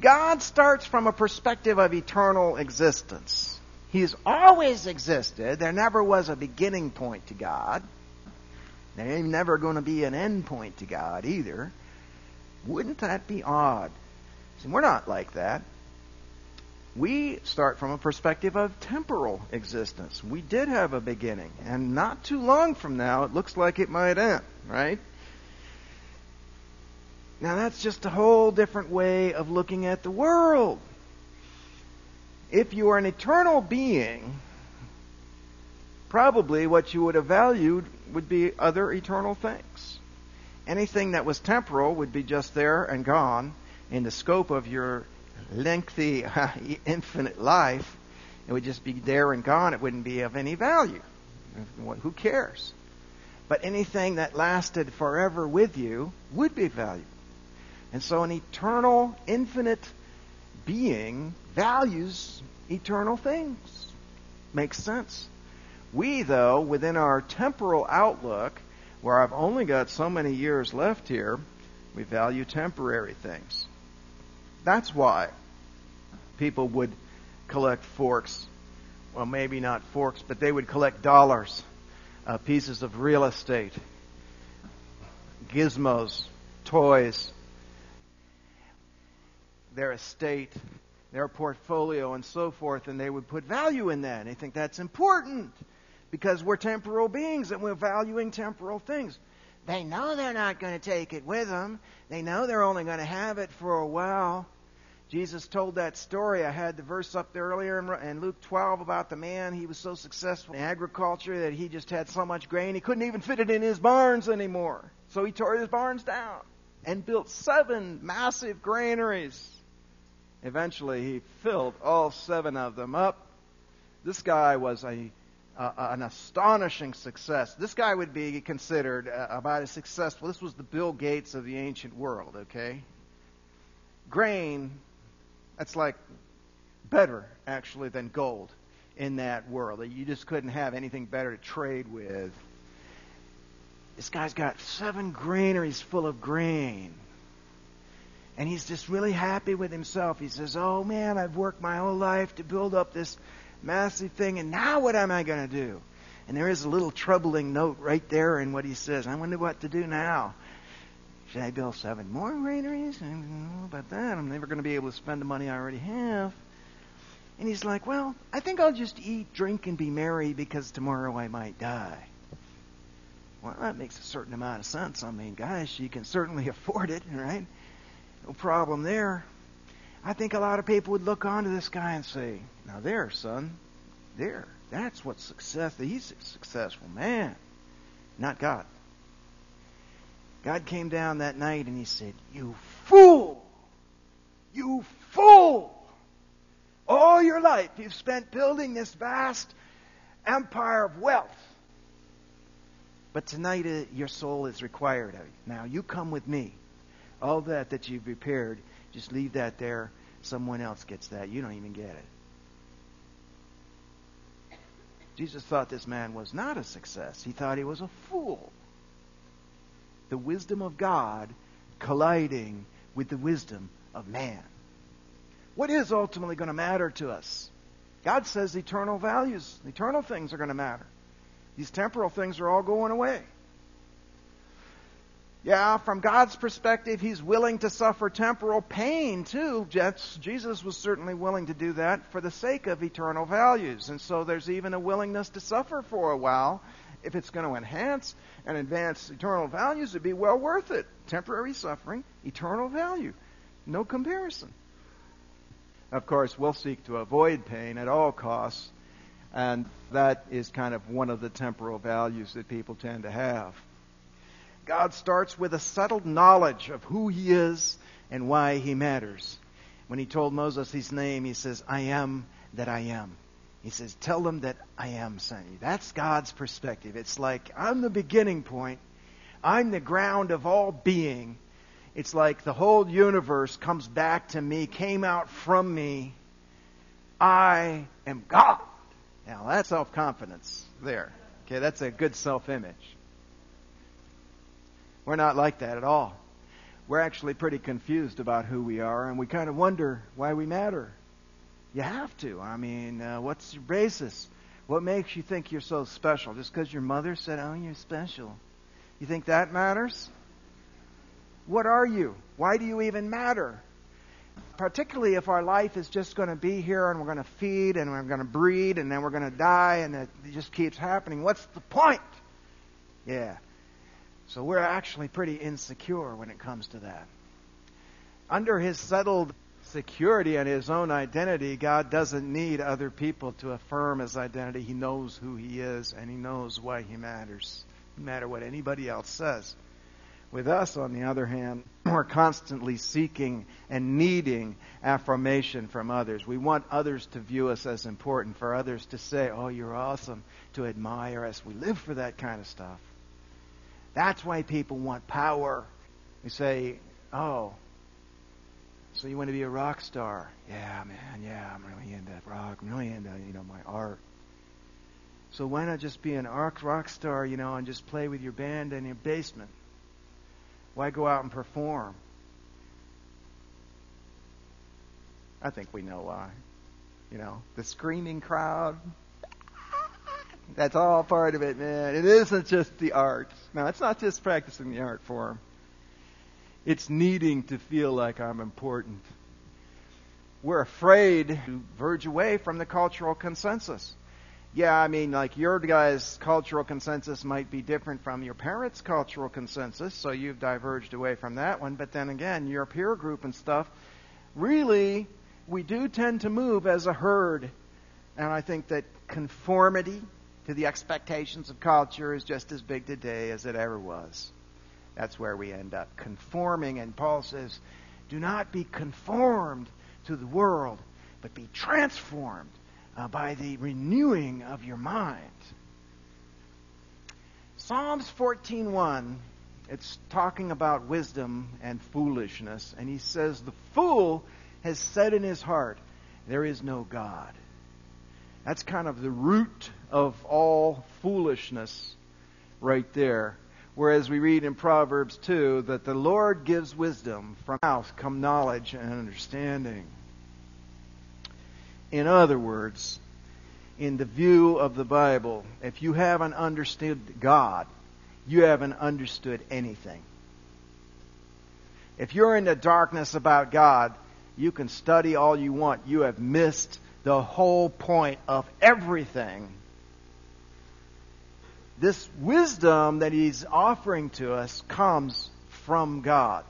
God starts from a perspective of eternal existence. He's always existed. There never was a beginning point to God. There ain't never going to be an end point to God either. Wouldn't that be odd? See, we're not like that. We start from a perspective of temporal existence. We did have a beginning, and not too long from now, it looks like it might end, right? Now that's just a whole different way of looking at the world. If you are an eternal being, probably what you would have valued would be other eternal things. Anything that was temporal would be just there and gone in the scope of your lengthy, infinite life. It would just be there and gone. It wouldn't be of any value. Who cares? But anything that lasted forever with you would be valuable. And so an eternal, infinite being values eternal things. Makes sense. We, though, within our temporal outlook, where I've only got so many years left here, we value temporary things. That's why people would collect forks. Well, maybe not forks, but they would collect dollars, pieces of real estate, gizmos, toys, their estate, their portfolio, and so forth, and they would put value in that. And they think that's important because we're temporal beings and we're valuing temporal things. They know they're not going to take it with them. They know they're only going to have it for a while. Jesus told that story. I had the verse up there earlier in Luke 12 about the man. He was so successful in agriculture that he just had so much grain he couldn't even fit it in his barns anymore. So he tore his barns down and built 7 massive granaries. Eventually he filled all 7 of them up. This guy was an astonishing success. This guy would be considered about as successful. This was the Bill Gates of the ancient world, okay? Grain, that's like better, actually, than gold in that world. You just couldn't have anything better to trade with. This guy's got 7 granaries full of grain. And he's just really happy with himself. He says, oh man, I've worked my whole life to build up this massive thing, and now what am I going to do? And there is a little troubling note right there in what he says. I wonder what to do now. Should I build 7 more granaries? I don't know about that. I'm never going to be able to spend the money I already have. And he's like, well, I think I'll just eat, drink, and be merry because tomorrow I might die. Well, that makes a certain amount of sense. I mean, gosh, you can certainly afford it, right? No problem there. I think a lot of people would look onto this guy and say, now there, son, there. That's what success, he's a successful man. Not God. God came down that night and he said, you fool! You fool! All your life you've spent building this vast empire of wealth. But tonight your soul is required of you. Now you come with me. All that you've prepared, just leave that there. Someone else gets that. You don't even get it. Jesus thought this man was not a success. He thought he was a fool. The wisdom of God colliding with the wisdom of man. What is ultimately going to matter to us? God says eternal values, eternal things are going to matter. These temporal things are all going away. Yeah, from God's perspective, He's willing to suffer temporal pain too. Jesus was certainly willing to do that for the sake of eternal values. And so there's even a willingness to suffer for a while. If it's going to enhance and advance eternal values, it'd be well worth it. Temporary suffering, eternal value. No comparison. Of course, we'll seek to avoid pain at all costs. And that is kind of one of the temporal values that people tend to have. God starts with a settled knowledge of who He is and why He matters. When He told Moses His name, He says, I am that I am. He says, tell them that I am sent you. That's God's perspective. It's like, I'm the beginning point. I'm the ground of all being. It's like the whole universe comes back to me, came out from me. I am God. Now, that's self-confidence there. Okay, that's a good self-image. We're not like that at all. we're actually pretty confused about who we are, and we kind of wonder why we matter. You have to. I mean, what's your basis? What makes you think you're so special? Just because your mother said, oh, you're special. You think that matters? What are you? Why do you even matter? Particularly if our life is just going to be here and we're going to feed and we're going to breed and then we're going to die and it just keeps happening. What's the point? Yeah. So we're actually pretty insecure when it comes to that. Under His settled security and His own identity, God doesn't need other people to affirm His identity. He knows who He is and He knows why He matters, no matter what anybody else says. With us, on the other hand, we're constantly seeking and needing affirmation from others. We want others to view us as important, for others to say, oh, you're awesome, to admire us. We live for that kind of stuff. That's why people want power. We say, oh, so you want to be a rock star? Yeah, man, yeah, I'm really into rock. I'm really into, my art. So why not just be an rock star, and just play with your band in your basement? Why go out and perform? I think we know why. The screaming crowd. That's all part of it, man. It isn't just the art. No, it's not just practicing the art form. It's needing to feel like I'm important. We're afraid to verge away from the cultural consensus. Yeah, like your guys' cultural consensus might be different from your parents' cultural consensus, so you've diverged away from that one. But then again, your peer group and stuff, really, we do tend to move as a herd. And I think that conformity to the expectations of culture is just as big today as it ever was. That's where we end up, conforming. And Paul says, do not be conformed to the world, but be transformed by the renewing of your mind. Psalms 14:1, it's talking about wisdom and foolishness. And he says, the fool has said in his heart, there is no God. That's kind of the root of all foolishness right there. Whereas we read in Proverbs 2 that the Lord gives wisdom, from mouth come knowledge and understanding. In other words, in the view of the Bible, if you haven't understood God, you haven't understood anything. If you're in the darkness about God, you can study all you want. You have missed the whole point of everything. This wisdom that He's offering to us comes from God.